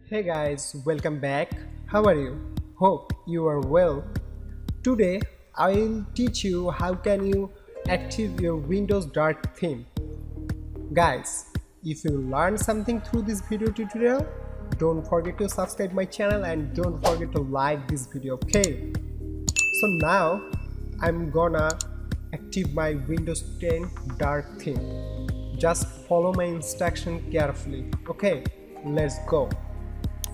Hey guys, welcome back. How are you? Hope you are well. Today I will teach you how can you active your Windows Dark theme. Guys, if you learned something through this video tutorial, don't forget to subscribe my channel and don't forget to like this video, okay? So now I'm gonna active my Windows 10 Dark theme. Just follow my instruction carefully, okay? Let's go.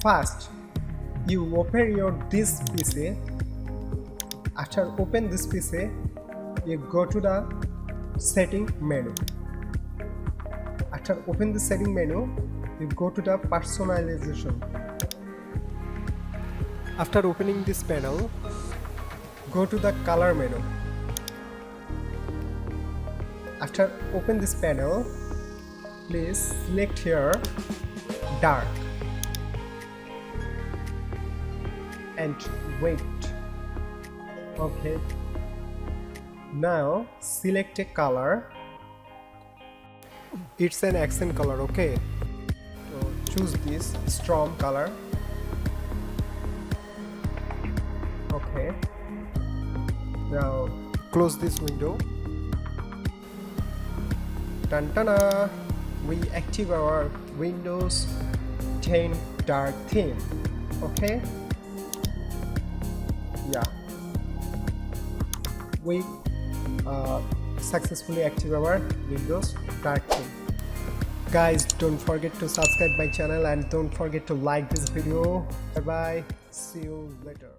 First, you open this PC. After open this PC, you go to the setting menu. After open the setting menu, you go to the personalization. After opening this panel, go to the color menu. After open this panel, please select here dark and wait. Okay, now select a color. It's an accent color, okay? So choose this storm color. Okay, now close this window. Tantana, we active our Windows 10 Dark theme. Okay, yeah, we successfully active our Windows Dark theme. Guys, don't forget to subscribe my channel and don't forget to like this video. Bye bye, see you later.